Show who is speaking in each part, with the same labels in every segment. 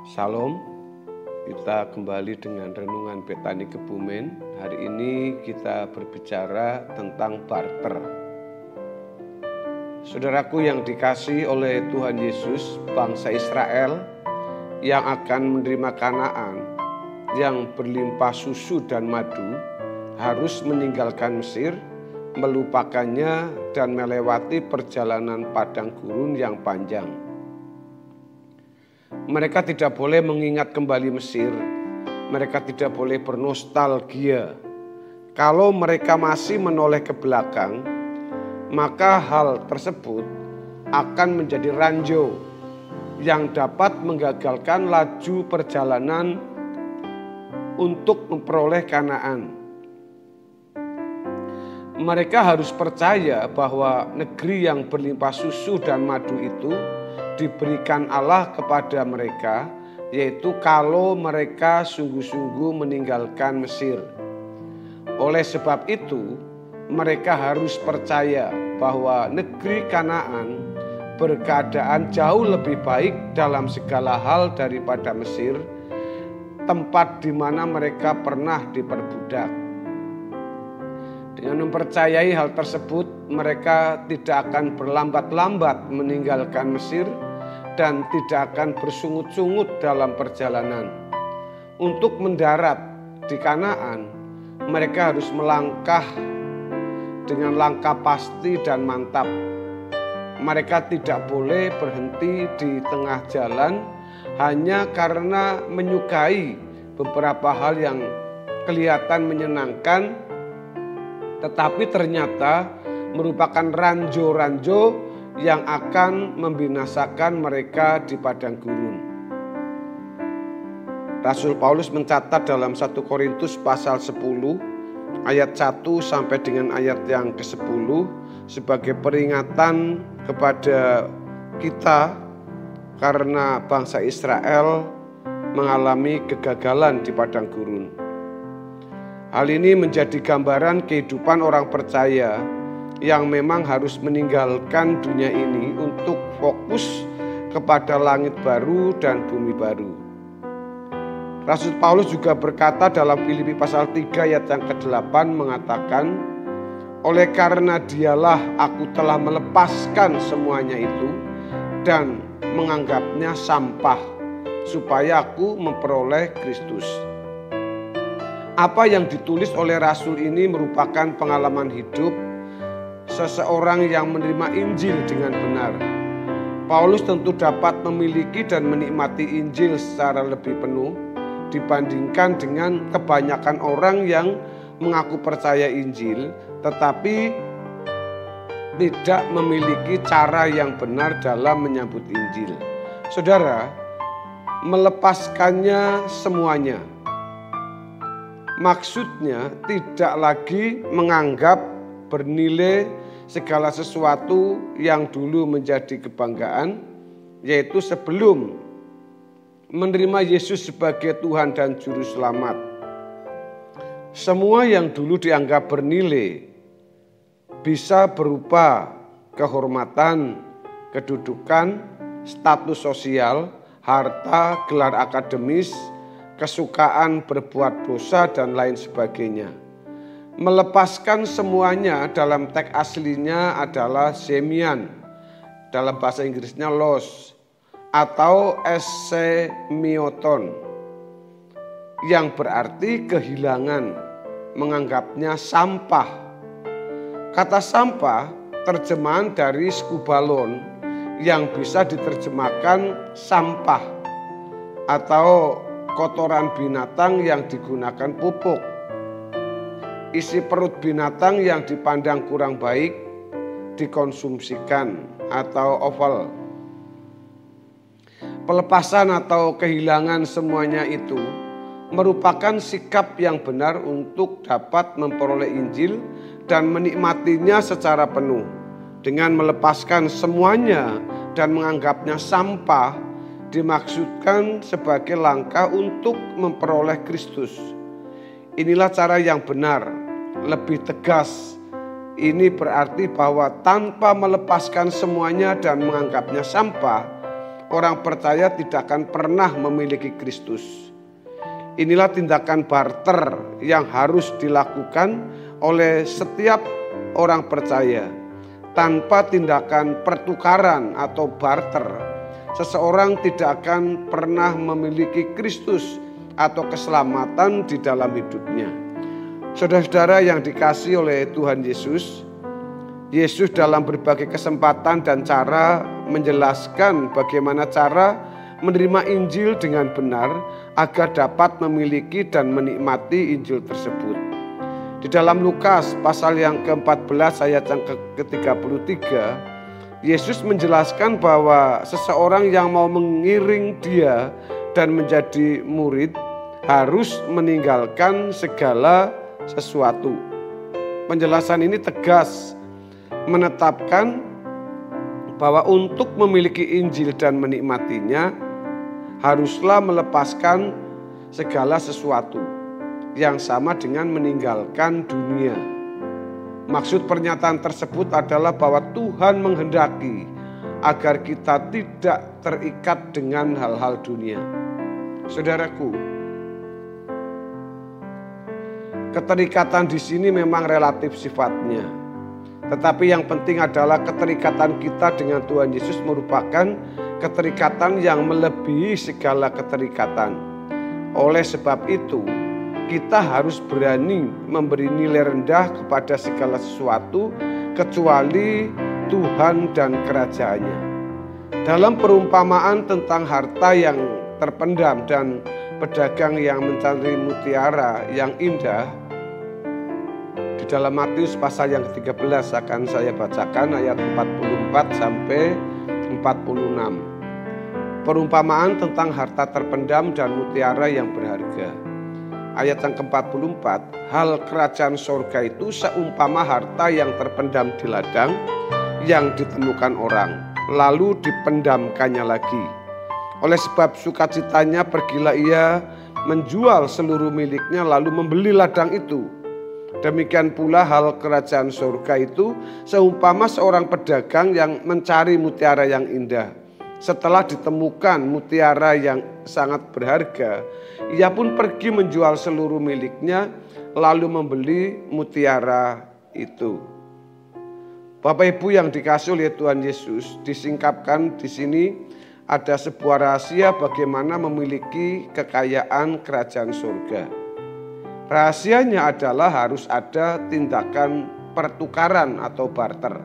Speaker 1: Salam, kita kembali dengan Renungan Betani Kebumen. Hari ini kita berbicara tentang barter. Saudaraku yang dikasihi oleh Tuhan Yesus, bangsa Israel yang akan menerima Kanaan yang berlimpah susu dan madu harus meninggalkan Mesir, melupakannya dan melewati perjalanan padang gurun yang panjang. Mereka tidak boleh mengingat kembali Mesir. Mereka tidak boleh bernostalgia. Kalau mereka masih menoleh ke belakang, maka hal tersebut akan menjadi ranjau yang dapat menggagalkan laju perjalanan untuk memperoleh Kanaan. Mereka harus percaya bahwa negeri yang berlimpah susu dan madu itu diberikan Allah kepada mereka, yaitu kalau mereka sungguh-sungguh meninggalkan Mesir. Oleh sebab itu, mereka harus percaya bahwa negeri Kanaan berkeadaan jauh lebih baik dalam segala hal daripada Mesir, tempat di mana mereka pernah diperbudak. Dengan mempercayai hal tersebut, mereka tidak akan berlambat-lambat meninggalkan Mesir dan tidak akan bersungut-sungut dalam perjalanan. Untuk mendarat di Kanaan, mereka harus melangkah dengan langkah pasti dan mantap. Mereka tidak boleh berhenti di tengah jalan hanya karena menyukai beberapa hal yang kelihatan menyenangkan, tetapi ternyata merupakan ranjau-ranjau yang akan membinasakan mereka di padang gurun. Rasul Paulus mencatat dalam 1 Korintus pasal 10 ayat 1 sampai dengan ayat yang ke-10 sebagai peringatan kepada kita karena bangsa Israel mengalami kegagalan di padang gurun. Hal ini menjadi gambaran kehidupan orang percaya yang memang harus meninggalkan dunia ini untuk fokus kepada langit baru dan bumi baru. Rasul Paulus juga berkata dalam Filipi pasal 3 ayat yang ke-8 mengatakan, oleh karena dialah aku telah melepaskan semuanya itu dan menganggapnya sampah supaya aku memperoleh Kristus. Apa yang ditulis oleh Rasul ini merupakan pengalaman hidup seseorang yang menerima Injil dengan benar. Paulus tentu dapat memiliki dan menikmati Injil secara lebih penuh dibandingkan dengan kebanyakan orang yang mengaku percaya Injil tetapi tidak memiliki cara yang benar dalam menyambut Injil. Saudara, melepaskannya semuanya. Maksudnya tidak lagi menganggap bernilai segala sesuatu yang dulu menjadi kebanggaan, yaitu sebelum menerima Yesus sebagai Tuhan dan Juru Selamat. Semua yang dulu dianggap bernilai bisa berupa kehormatan, kedudukan, status sosial, harta, gelar akademis, kesukaan berbuat dosa, dan lain sebagainya. Melepaskan semuanya dalam teks aslinya adalah semian, dalam bahasa Inggrisnya los, atau semioton, yang berarti kehilangan, menganggapnya sampah. Kata sampah terjemahan dari skubalon yang bisa diterjemahkan sampah atau kotoran binatang yang digunakan pupuk. Isi perut binatang yang dipandang kurang baik dikonsumsikan atau offal. Pelepasan atau kehilangan semuanya itu merupakan sikap yang benar untuk dapat memperoleh Injil dan menikmatinya secara penuh. Dengan melepaskan semuanya dan menganggapnya sampah dimaksudkan sebagai langkah untuk memperoleh Kristus. Inilah cara yang benar, lebih tegas. Ini berarti bahwa tanpa melepaskan semuanya dan menganggapnya sampah, orang percaya tidak akan pernah memiliki Kristus. Inilah tindakan barter yang harus dilakukan oleh setiap orang percaya. Tanpa tindakan pertukaran atau barter, seseorang tidak akan pernah memiliki Kristus atau keselamatan di dalam hidupnya. Saudara-saudara yang dikasihi oleh Tuhan Yesus, Yesus dalam berbagai kesempatan dan cara menjelaskan bagaimana cara menerima Injil dengan benar agar dapat memiliki dan menikmati Injil tersebut. Di dalam Lukas pasal yang ke-14 ayat yang ke-33, Yesus menjelaskan bahwa seseorang yang mau mengiring dia dan menjadi murid harus meninggalkan segala sesuatu. Penjelasan ini tegas menetapkan bahwa untuk memiliki Injil dan menikmatinya haruslah melepaskan segala sesuatu, yang sama dengan meninggalkan dunia. Maksud pernyataan tersebut adalah bahwa Tuhan menghendaki agar kita tidak terikat dengan hal-hal dunia. Saudaraku, keterikatan di sini memang relatif sifatnya. Tetapi yang penting adalah keterikatan kita dengan Tuhan Yesus merupakan keterikatan yang melebihi segala keterikatan. Oleh sebab itu, kita harus berani memberi nilai rendah kepada segala sesuatu kecuali Tuhan dan kerajaannya. Dalam perumpamaan tentang harta yang terpendam dan pedagang yang mencari mutiara yang indah, di dalam Matius pasal yang ke-13 akan saya bacakan ayat 44 sampai 46. Perumpamaan tentang harta terpendam dan mutiara yang berharga. Ayat yang ke-44, hal kerajaan sorga itu seumpama harta yang terpendam di ladang yang ditemukan orang, lalu dipendamkannya lagi. Oleh sebab sukacitanya pergilah ia menjual seluruh miliknya lalu membeli ladang itu. Demikian pula hal kerajaan sorga itu seumpama seorang pedagang yang mencari mutiara yang indah. Setelah ditemukan mutiara yang sangat berharga, ia pun pergi menjual seluruh miliknya lalu membeli mutiara itu. Bapak Ibu yang dikasihi oleh Tuhan Yesus, disingkapkan di sini ada sebuah rahasia bagaimana memiliki kekayaan kerajaan surga. Rahasianya adalah harus ada tindakan pertukaran atau barter.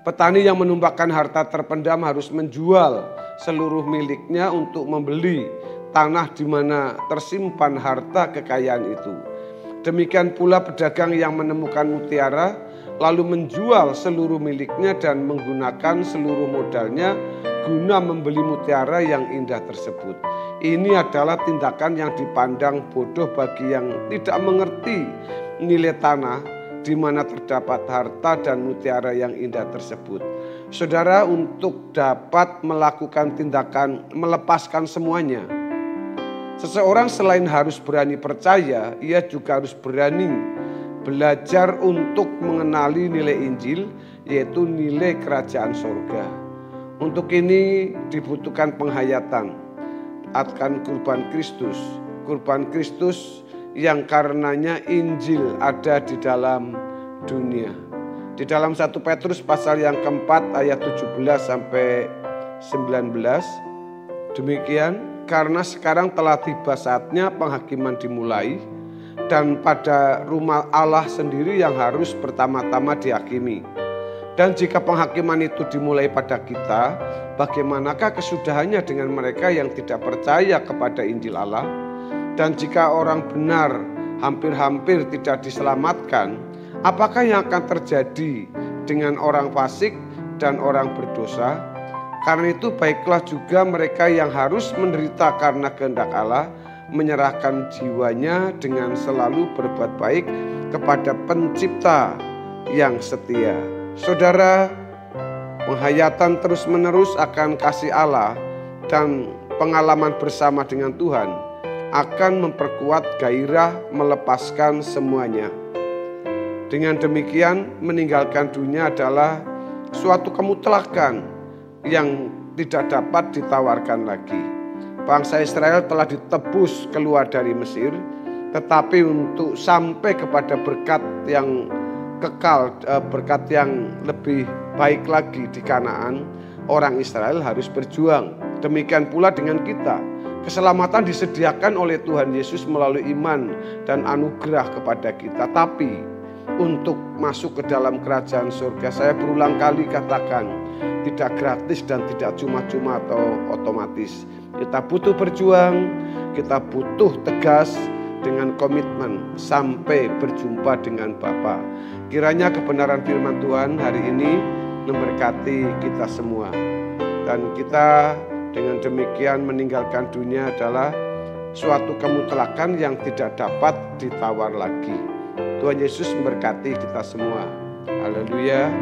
Speaker 1: Petani yang menumpahkan harta terpendam harus menjual seluruh miliknya untuk membeli tanah di mana tersimpan harta kekayaan itu. Demikian pula pedagang yang menemukan mutiara lalu menjual seluruh miliknya dan menggunakan seluruh modalnya guna membeli mutiara yang indah tersebut. Ini adalah tindakan yang dipandang bodoh bagi yang tidak mengerti nilai tanah di mana terdapat harta dan mutiara yang indah tersebut. Saudara, untuk dapat melakukan tindakan melepaskan semuanya, seseorang selain harus berani percaya, ia juga harus berani belajar untuk mengenali nilai Injil, yaitu nilai kerajaan surga. Untuk ini dibutuhkan penghayatan akan kurban Kristus yang karenanya Injil ada di dalam dunia. Di dalam 1 Petrus pasal yang keempat ayat 17 sampai 19, demikian, karena sekarang telah tiba saatnya penghakiman dimulai, dan pada rumah Allah sendiri yang harus pertama-tama dihakimi. Dan jika penghakiman itu dimulai pada kita, bagaimanakah kesudahannya dengan mereka yang tidak percaya kepada Injil Allah? Dan jika orang benar hampir-hampir tidak diselamatkan, apakah yang akan terjadi dengan orang fasik dan orang berdosa? Karena itu baiklah juga mereka yang harus menderita karena kehendak Allah, menyerahkan jiwanya dengan selalu berbuat baik kepada Pencipta yang setia. Saudara, penghayatan terus-menerus akan kasih Allah dan pengalaman bersama dengan Tuhan akan memperkuat gairah melepaskan semuanya. Dengan demikian, meninggalkan dunia adalah suatu kemutlakan yang tidak dapat ditawarkan lagi. Bangsa Israel telah ditebus keluar dari Mesir, tetapi untuk sampai kepada berkat yang kekal, berkat yang lebih baik lagi di Kanaan, orang Israel harus berjuang. Demikian pula dengan kita. Keselamatan disediakan oleh Tuhan Yesus melalui iman dan anugerah kepada kita. Tapi untuk masuk ke dalam kerajaan surga, saya berulang kali katakan, tidak gratis dan tidak cuma-cuma atau otomatis. Kita butuh berjuang, kita butuh tegas dengan komitmen sampai berjumpa dengan Bapa. Kiranya kebenaran firman Tuhan hari ini memberkati kita semua. Dan kita dengan demikian meninggalkan dunia adalah suatu kemutlaqan yang tidak dapat ditawar lagi. Tuhan Yesus memberkati kita semua. Haleluya.